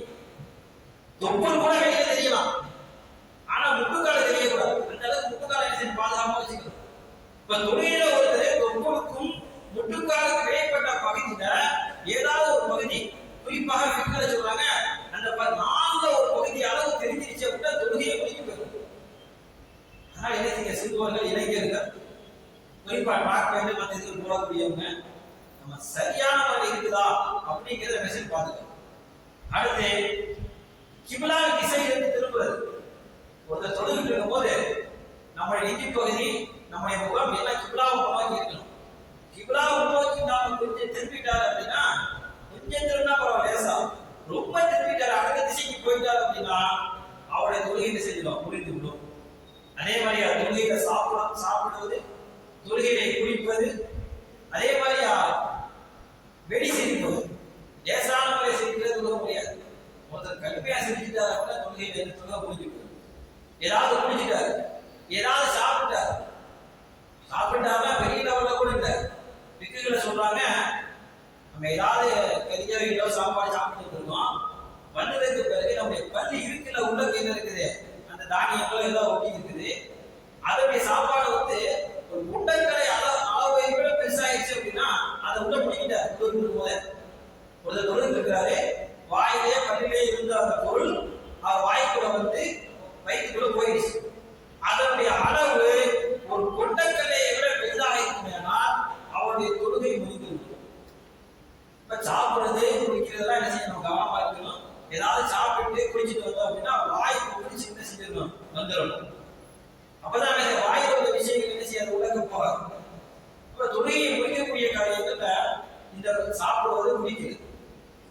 தொப்புள் கூட வெளியே தெரியலாம், ஆனா முட்டுக்கால தெரியக்கூடாது. அந்த அளவுக்கு முட்டுக்கால என்ன பாதுகாப்பா வச்சுக்கணும். இப்ப தொழில ஒருத்தர் தொப்புளுக்கும் முட்டுக்காலுக்கு இடைப்பட்ட பகுதியில ஏதாவது ஒரு பகுதி, குறிப்பாக பின்களை சொல்றாங்க, அந்த நான்கு ஒரு பகுதி அளவு தெரிஞ்சிருச்சு அப்படின்னா தொழுகையை முடிக்க போயிடும். அதனால என்ன செய்ய, சிறுவர்கள், இளைஞர்கள், குறிப்பா டாக் பேண்ட் மற்ற இதுக்கு போடக்கூடியவங்க நம்ம சரியான முறை இருக்குதா அப்படிங்கிறத மெசேஜ் பார்த்துக்கணும். அடுத்து கிபிலா திசையிலிருந்து திரும்புறது. ஒருத்தர் தொழுகிட்டு இருக்கும் போது நம்முடைய நெஞ்சு பகுதி, நம்முடைய முகம் எல்லாம் கிபிலாவை நோக்கி இருக்கணும். கிபிலாவை நோக்கி நாம கொஞ்சம் திரும்பிட்டாரு அப்படின்னா, கொஞ்சம் திரும்பினா பரவாயில்ல, லேசா. ரொம்ப திரும்பிட்டாரு, அடுத்த திசைக்கு போயிட்டாரு அப்படின்னா அவருடைய தொழுகையை செஞ்சிடும், புரிந்து விடும். அதே மாதிரி தொழுகையில சாப்பிடுவது, தொழுகையில குளிப்பது, அதே மாதிரியா வெடி சிரிப்பது, லேசான முறை சிரிக்கிறது தொழுக முடியாது. ஒருத்தர் கடுமையா சிரிச்சுட்டாரு அப்படின்னா தொழுகையில தொழுக முடிஞ்சு போயிடும். ஏதாவது குடிச்சிட்டாரு, ஏதாவது சாப்பிட்டாருன்னா பெரிய லெவல்ல கூட இல்லை. பிக்குகளை சொல்றாங்க, நம்ம ஏதாவது கறியோ இல்லோ சாப்பாடு சாப்பிட்டு இருக்கோம், வந்ததுக்கு பிறகு நம்முடைய பள்ளி இருக்குல்ல, உள்ள கையில இருக்குது, அந்த தானியங்கள் எல்லாம் ஒட்டி இருக்குது, அதனுடைய சாப்பாடு வந்து ஒரு முட்டைக்கடை அளவை விட பெருசாயிடுச்சு அப்படின்னா அதை உள்ள பிடிக்கிட்டார். ஒருத்தர் தொழில் இருக்கிறாரு, வாயிலே பள்ளியிலே இருந்த அந்த பொருள் அவர் வாய்க்குள்ள வந்து வயிற்றுக்குள்ள போயிடுச்சு. அதனுடைய அளவு ஒரு கொண்டைக்கல்லையை விட பெரிதாக இருக்குமேனா அவருடைய தொழுகை முடிந்து விடும். இப்ப சாப்பிடுறது குடிக்கிறதெல்லாம் என்ன செய்யணும், கவனமா இருக்கணும். ஏதாவது சாப்பிட்டு குடிச்சிட்டு வந்தோம் அப்படின்னா வாய்க்கு குடிச்சு என்ன செஞ்சிடணும், வந்துடணும். அப்பதான் வாயில உள்ள விஷயங்கள் என்ன செய்ய உலக போகாது. இப்ப தொழுகையை முடிக்கக்கூடிய காரியங்கள்ல இந்த சாப்பிடுவது முடிக்கிறது.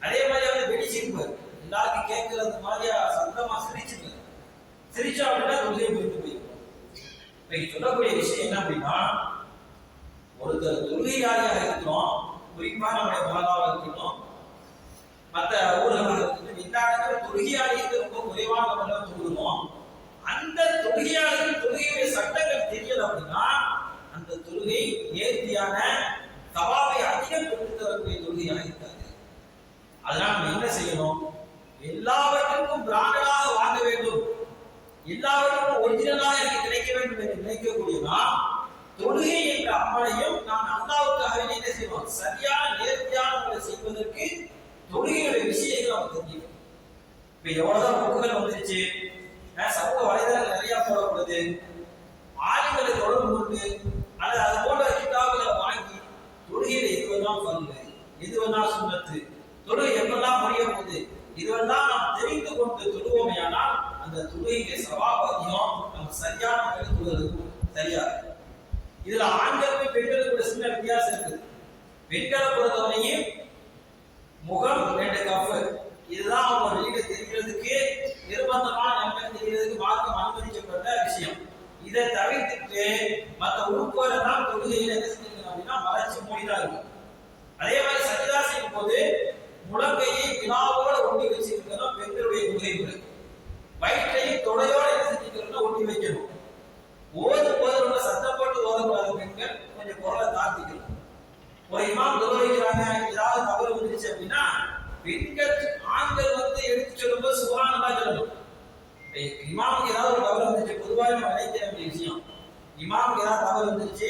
அதே மாதிரி வந்து வெடி சிரிப்பு, எல்லாருக்கும் கேட்கறது மாதிரியா சத்தமா சிரிச்சா அப்படின்னா தொழுகை முடிந்து போயிருக்கும். இன்னைக்கு சொல்லக்கூடிய விஷயம் என்ன அப்படின்னா, ஒருத்தர் தொழுகையாளியாக இருக்கிறோம், குறிப்பா நம்முடைய மலராக இருக்கணும், மற்ற ஊர்களாக இருக்கணும், எல்லா இடங்களும் தொழுகையாளிக்கு ரொம்ப குறைவான முறையில் தொழுகிறோம். அந்த தொழுகையாளிகள் தொழுகையுடைய சட்டங்கள் தெரியல அப்படின்னா அந்த தொழுகை நேர்த்தியான சவாலை அதிகம் பெற்று தரக்கூடிய தொழுகையாக இருக்காது. அதனால நம்ம என்ன செய்யணும், எல்லாவற்றுக்கும் பிராண்டடாக வாங்க வேண்டும், எல்லாவற்றுக்கும் ஒரிஜினலாக எனக்கு கிடைக்க வேண்டும் என்று நினைக்கக்கூடியதா தொழுகை என்ற அமலையும் நாம் அல்லாஹ்வுக்காக என்ன செய்வோம், சரியான நேர்த்தியான முறை செய்வதற்கு தொழுகையுடைய விஷயங்கள் நாம் தெரிஞ்சுக்கணும். இப்ப எவ்வளவுதான் புக்குகள் வந்துருச்சு, சமூக வலைதளங்கள் நிறைய போடப்படுது, ஆளுங்களை தொடர்பு கொண்டு அல்லது அது போன்ற கிதாபுகளை வாங்கி தொழுகையில இதுவெல்லாம் பங்கு, இதுவெல்லாம் சுண்ணத்து, தொழுகை எப்பெல்லாம் புரிய போகுது, இதுவெல்லாம் நாம் தெரிந்து கொண்டு தொழுவோமே. ஆனால் அந்த தொழுகைக்கு சவாப் அதிகம், நம்ம சரியான தொழுகிறது சரியா. இதுல ஆண்களுக்கு பெண்களுக்கு சின்ன வித்தியாசம் இருக்குது. பெண்களை பொறுத்தவரையும் முகம் 2 கஃப், இதுதான் அவங்க வெளியில தெரிகிறதுக்கு நிர்பந்தமான நன்மை தெரிகிறதுக்கு மார்க்கம் அனுமதிக்கப்பட்ட விஷயம். இதை தவிர்த்துட்டு மற்ற உறுப்புகளெல்லாம் தொழுகையில் என்ன செஞ்சிருக்கணும் அப்படின்னா மறைச்சு மூடிதான் இருக்கும். அதே மாதிரி சஜிதா செய்யும் போது முழங்கையை வினாவோட ஒட்டி வச்சிருக்கணும் பெண்களுடைய தொழுகை முறை. வயிற்றையும் தொடையோட என்ன செஞ்சுக்கணும்னா ஒட்டி வைக்கணும். ஓதும் போது ரொம்ப சத்தம் போட்டு ஓதக்கூடாத பெண்கள் கொஞ்சம் குரலை தாழ்த்திக்கணும். ஒரு இமாம் தொழுகிறாங்க, ஏதாவது தவறு வந்துருச்சு அப்படின்னா பெண்கள் ஆண்கள் எடுத்து சொல்லும்போது சுபஹானல்லாஹ் சொல்லணும். இமாமுக்கு ஏதாவது ஒரு தவறு வந்துச்சு, பொதுவாக நம்ம நினைக்கிற வேண்டிய விஷயம், இமாமுக்கு ஏதாவது தவறு வந்துருச்சு,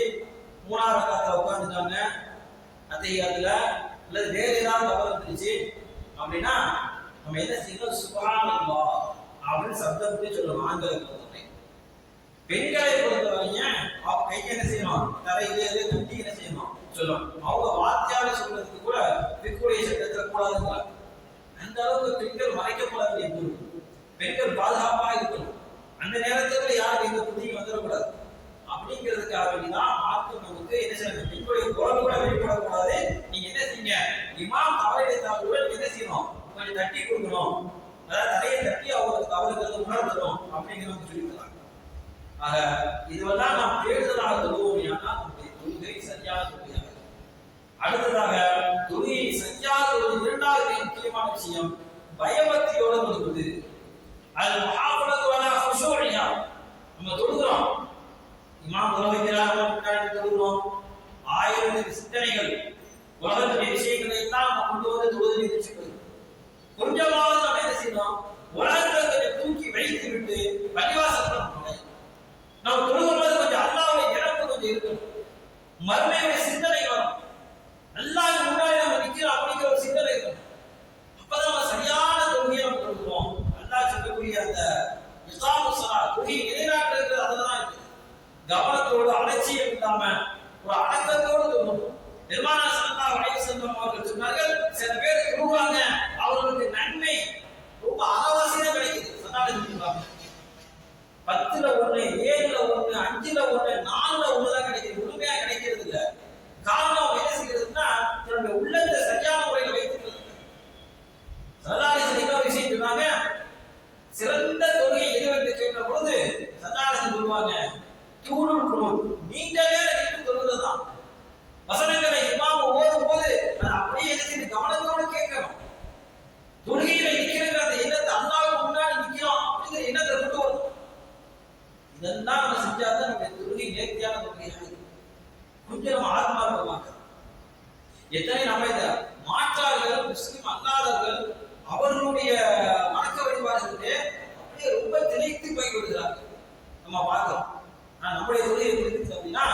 3ஆவது ரக்காத்துல உட்கார்ந்துட்டாங்க அத்தஹியாத்துல, அல்லது வேற ஏதாவது தவறு வந்துருச்சு அப்படின்னா நம்ம என்ன செய்யணும், சுபஹானல்லாஹ் அப்படின்னு சப்தம் போட்டு சொல்லணும். ஆண்களை பொறுத்தவரை. பெண்களை பொறுத்தவரைங்க கையை என்ன செய்யணும், தரையிலே கட்டி என்ன செய்யணும் சொல்லணும். அவங்க வார்த்தையால சொல்றதுக்கு கூட பிற்குடைய சட்டத்தில் கூடாதுங்க. அந்த அளவுக்கு பெண்கள் மறைக்கப்பட வேண்டிய பொருள். பெண்கள் பாதுகாப்பாக இருக்கணும். அந்த நேரத்தில் யாருக்கு எந்த புத்தியும் வந்துடக்கூடாது. அப்படிங்கிறதுக்காக வேண்டிதான் மார்க்கம் நமக்கு என்ன செய்யணும், பெண்களுடைய குரல் கூட வெளிப்படக்கூடாது. நீங்க என்ன செய்யுங்க, இமாம் தவறிழைத்தால் கூட என்ன செய்யணும், கொஞ்சம் தட்டி கொடுக்கணும். அதாவது தலையை தட்டி அவங்களுக்கு தவறுங்கிறத உணர்த்தணும் அப்படிங்கிறவங்க சொல்லிக்கலாம். ஆக இதுவெல்லாம் நாம் தேடுதலாக தொழுவோம். ஆனால் நம்முடைய தொழுகை சரியான தொழுகையாக. அடுத்ததாக தொழுகை சரியாக ஒரு 2வது முக்கியமான விஷயம் பயபக்தியோடு தொழுவது. அது முஹாஃபலத்து அலா ஹுஷூஇஹா. நம்ம தொழுகிறோம், இமாம் தொழுகிறார், முன்னாடி தொழுகிறோம், 1000 சிந்தனைகள் உலகத்துடைய விஷயங்களை எல்லாம் நம்ம கொண்டு வந்து தொழுது நிறுத்திக்கொள்ளும். கொஞ்சமாவது நம்ம என்ன செய்யணும், உலகத்தை தூக்கி வைத்து விட்டு பள்ளிவாசல் நம்ம தொழுகும்போது கொஞ்சம் அல்லாஹ்வுடைய நினைப்பு கொஞ்சம் இருக்கணும். மறுமையுடைய சிந்தனை வரும். அல்லாஹ் முன்னாடி நம்ம நிக்கிறோம் அப்படிங்கிற ஒரு சிந்தனை இருக்கணும். அப்பதான் நம்ம சரியான தொழுகையை நம்ம தொழுகிறோம். அல்லாஹ் சொல்லக்கூடிய அந்த இகாமத்துஸ் ஸலாத் தொழுகை நிலைநாட்டுறது அதுதான் இருக்கு. கவனத்தோடு அலட்சியம் இல்லாம ஒரு அடக்கத்தோடு தொழணும். பெருமானார் ஸல்லல்லாஹு அலைஹி வஸல்லம் அவர்கள் சொன்னார்கள், சில பேர் தொழுவாங்க, அவர்களுக்கு நன்மை ரொம்ப அறவாசியா கிடைக்குது. சதால சொல்லுவாங்க, 10ல 1, 7ல 1, 5ல 1, 4ல 1 தான் கிடைக்குது. முழுமையா கிடைக்கிறது இல்ல. காரணம் என்ன செய்யறதுன்னா தன்னுடைய உள்ளத்தை சரியான முறையில் வைத்துக்கிறது. சதாலிசன் இன்னொரு விஷயம் சொன்னாங்க, சிறந்த தொழுகை எதுவென்று கேட்ட பொழுது சதாலிசன் சொல்லுவாங்க, தூணுல் குனூத், நீண்ட நேரம் நின்று தொழுவதுதான். வசனங்களை இமாம் ஓதும் போது அதை அப்படியே எடுத்து கவனத்தோடு கேட்கணும். தொழுகையில நிற்கிற அந்த எண்ணத்தை அல்லாஹ்வுக்கு முன்னாடி நிற்கிறோம் அப்படிங்கிற எண்ணத்தை கொண்டு வரணும். இதெல்லாம் நம்ம செஞ்சாதான் நம்முடைய தொழுகை நேர்த்தியான தொழுகையாக இருக்கும். கொஞ்சம் நம்ம ஆத்மார்த்தமாக. எத்தனை நம்ம இந்த மாற்றார்கள், முஸ்லிம் அல்லாதவர்கள் அவர்களுடைய வணக்க வழிபாடுகளே அப்படியே ரொம்ப திளைத்து போய் விடுகிறார்கள். நம்ம பார்க்கிறோம். நம்முடைய தொழுகை எப்படி இருக்கு அப்படின்னா,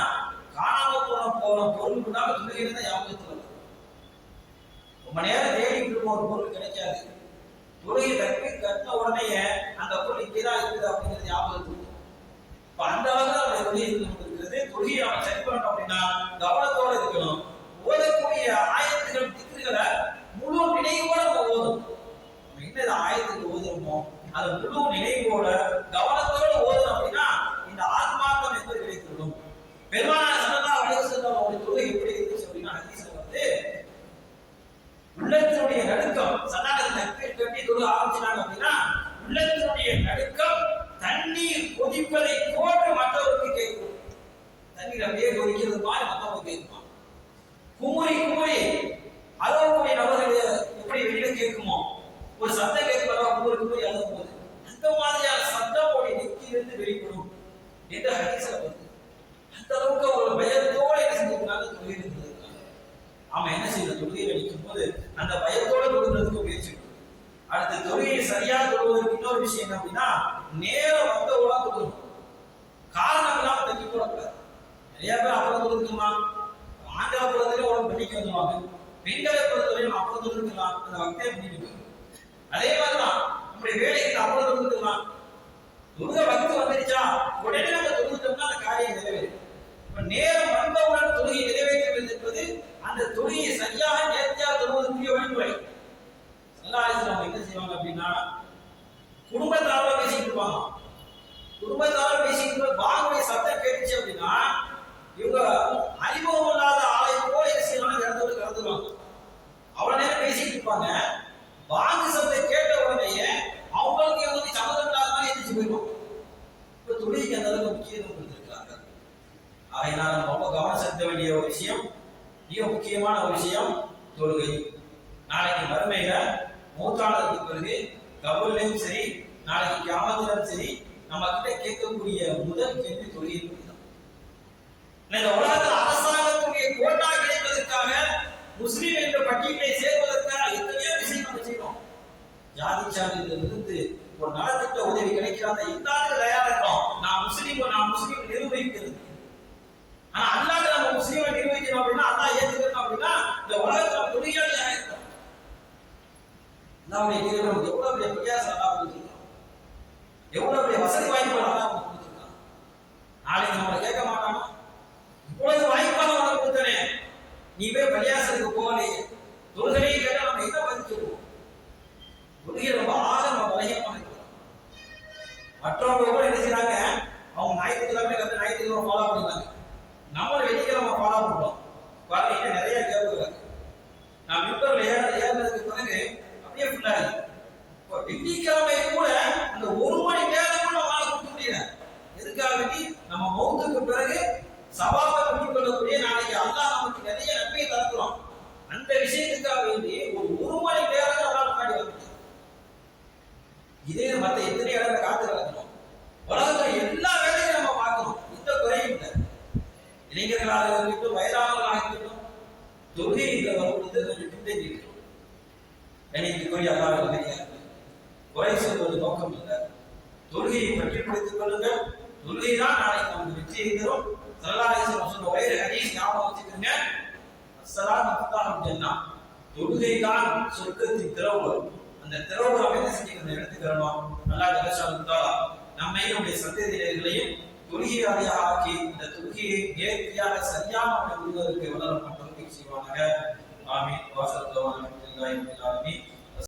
காணாம போன பொருள் இல்லாம தொழுகையில தான் ஞாபகத்தில் வரும். ரொம்ப நேரம் தேடிட்டு இருக்க ஒரு பொருள் கிடைக்காது. தொழுகை கட்டின உடனே அந்த பொருள் இங்கேதான் இருக்குது அப்படிங்கிறது ஞாபகத்துக்கு. அந்த அளவுக்கு தான் நம்முடைய தொழுகை இருக்கிறது. தொழுகையை நம்ம சரி பண்ணணும் அப்படின்னா கவனத்தோட இருக்கணும். ஓதக்கூடிய ஆயத்துகள் திக்ருகளை முழு நினைவோட நம்ம ஓதணும். நம்ம என்ன ஆயத்துக்கு ஓதுறோமோ அது முழு நினைவோட கவனத்தோட ஓதணும் அப்படின்னா இந்த ஆத்மார்த்தம் என்பது கிடைத்துவிடும். பெருமானார் ஸல்லல்லாஹு அலைஹி வஸல்லம் அவருடைய தொழுகை எப்படி இருந்துச்சு அப்படின்னா, ஹதீஸ்ல உள்ளத்தினுடைய நடுக்கம், சதாலத்தை தக்பீர் கட்டி தொழுக ஆரம்பிச்சாங்க அப்படின்னா உள்ளத்தினுடைய நடுக்கம் தண்ணீர் கொதிப்பதை போன்று மற்றவருக்கு கேட்கும். தண்ணீர் அப்படியே கொதிக்கிறது மாதிரி மற்றவங்க கேட்குமா, குமுறி குமுறி அழகக்கூடிய நபர்கள் எப்படி வெளியில கேட்குமோ ஒரு சத்தம் கேட்கிறதா குமுறி குமுறி அழுகும் போது அந்த மாதிரியான சத்தம் போடி நெக்கிலிருந்து வெளிப்படும் என்று ஹதீஸ்ல வருது. அந்த அளவுக்கு ஒரு பயத்தோட என்ன செஞ்சிருக்காங்க, தொழுகை இருந்திருக்காங்க. ஆமா, என்ன செய்யற தொழுகையில நிற்கும் போது அந்த பயத்தோட தொழுகிறதுக்கு முயற்சி. அடுத்து தொழுகையை சரியா தொழுவதற்கு இன்னொரு விஷயம் என்ன அப்படின்னா, நேரம் வந்த உடனே தொழுகணும். காரணம் இல்லாம தள்ளி போடக்கூடாது. நிறைய பேர் அப்புறம் தொழுதுக்குமா, ஆண்களை பொறுத்தவரை உடம்பு பண்ணிக்க வந்துருவாங்க, பெண்களை பொறுத்தவரை அப்புறம் தொழுதுக்கலாம், அந்த வக்தே பண்ணிட்டு. அதே மாதிரிதான் அப்படி வேலைக்கு அவ்வளவு தொழுதுக்கலாம். தொழுக வக்து வந்துருச்சா உடனே நம்ம தொழுதுட்டோம்னா அந்த காரியம் நிறைவேறும். இப்ப நேரம் வந்தவுடன் தொழுகை நிறைவேற்றுவது என்பது அந்த தொழுகையை சரியாக நேர்த்தியாக தொழுவதற்குரிய வழிமுறை. அல்லாஹ் என்ன செய்வாங்க அப்படின்னா, குடும்பத்தாரோட பேசிக்கிட்டு இருப்பாங்க. குடும்பத்தாரோட பேசிக்கிட்டு பாங்குடைய சத்தம் கேட்டுச்சு அப்படின்னா இவங்க அறிமுகம் இல்லாத ஆளை போல என்ன செய்வாங்க, இடத்தோடு கலந்துருவாங்க. அவ்வளவு நேரம் பேசிட்டு இருப்பாங்க. பாங்கு சத்தம் கேட்ட உடனேயே அவங்களுக்கு வந்து சம்மதம் இல்லாத மாதிரி எந்திரிச்சு போயிடும். இப்ப தொழிலுக்கு அந்த அளவுக்கு முக்கியத்துவம் கொடுத்திருக்காங்க. அதனால நம்ம ரொம்ப கவனம் செலுத்த வேண்டிய ஒரு விஷயம், மிக முக்கியமான ஒரு விஷயம் தொழுகை. நாளைக்கு மறுமையில மூத்தானதுக்கு பிறகு கபூர்லையும் சரி, நாளைக்கு கியாமத்திலும் சரி, நம்ம கிட்ட கேட்கக்கூடிய முதல் கேள்வி தொழுகை பற்றி தான். இந்த உலகத்தில் அரசாங்கத்துடைய கோட்டா கிடைப்பதற்காக, முஸ்லீம் என்ற பட்டியலை சேர்வதற்காக எத்தனையோ விஷயம் நம்ம செய்யறோம். ஜாதி சான்றிலிருந்து ஒரு நலத்திட்ட உதவி கிடைக்கிறாங்க, எல்லாத்துக்கும் தயாரா இருக்கோம். நான் முஸ்லீம் நிரூபிக்கிறது. ஆனா அல்லாஹ் நம்ம முஸ்லீமை நிரூபிக்கணும் அப்படின்னா, அல்லாஹ் ஏத்துக்கணும் அப்படின்னா, இந்த உலகத்துல தொழிலாளியாக இருக்கணும். நம்முடைய நிறுவனம் எவ்வளவு பெரிய பிரயாசம் அல்லாஹ் கொடுத்திருக்கான், எவ்வளவு பெரிய வசதி வாய்ப்புகள் அல்லாஹ் கொடுத்திருக்கான். நாளைக்கு நம்மளை கேட்க மாட்டானா, இப்பொழுது வாய்ப்பாக உனக்கு கொடுத்தனே, நீ போய் பிரயாசத்துக்கு போகலையே, தொழுகையை கேட்டால் நம்ம என்ன பதில் சொல்லுவோம்? தொழுகை ரொம்ப நம்ம பலகீனமாக இருக்கிறோம். மற்றவங்க கூட என்ன செய்யறாங்க, அவங்க ஞாயிற்றுக்கிழமை ஞாயிற்றுக்கிழமை ஃபாலோ பண்ணுறாங்க, நம்மளை வெள்ளிக்கிழமை ஃபாலோ பண்றோம். பாருங்க நிறைய கேள்வி. நான் மிம்பர்ல ஏறினதுக்கு பிறகு அப்படியே ஃபுல்லா இருக்கு. இப்போ வெள்ளிக்கிழமை கூட அந்த 1 மணி நேரம் கூட நம்மளால கொடுக்க முடியல. எதுக்காக வேண்டி நம்ம மௌத்துக்கு பிறகு சவாலை பெற்றுக்கொள்ளக்கூடிய நாளைக்கு அல்லாஹ் நமக்கு நிறைய நன்மையை தரக்கிறோம். அந்த விஷயத்துக்காக வேண்டி ஒரு 1 மணி நேரம் நம்மளால முன்னாடி வந்து இதே மற்ற எத்தனை இடங்களை காத்து கிடக்கணும். உலகத்துல எல்லா வேலையும் நம்ம பார்க்கணும், எந்த குறையும் இல்லை. இளைஞர்களாக இருக்கட்டும், வயதானவர்களாக இருக்கட்டும், தொழுகையில் வரும்பொழுது கொஞ்சம் பின்தங்கி இருக்கணும். கணிக்குரிய அல்லாஹ் குறை சொல்வது நோக்கம் இல்லை. தொழுகையை பற்றி படித்துக் கொள்ளுங்கள். தொழுகை தான் நாளைக்கு நமக்கு வெற்றியை தரும். ஸல்லல்லாஹு அலைஹி வஸல்லம் சொன்ன ஒரே ஹதீஸ் ஞாபகம் வச்சுக்கோங்க, அஸ்ஸலாத்து மஃப்தாஹுல் ஜன்னah, தொழுகை தான் சொர்க்கத்தின் திறவுகோல். அந்த திறவுகோலை என்ன செஞ்சுக்கணும், எடுத்துக்கிறோம். அல்லாஹ் ஜல்லஷானு தஆலா நம்மையும் நம்முடைய சந்ததியினர்களையும் தொழுகையாளியாக ஆக்கி இந்த தொழுகையை நேர்த்தியாக சரியான முறையில் வளர மட்டும் செய்வானாக. ஆமீன். வாசல் தவான அல்ஹம்துலில்லாஹி ரப்பில் ஆலமீன்.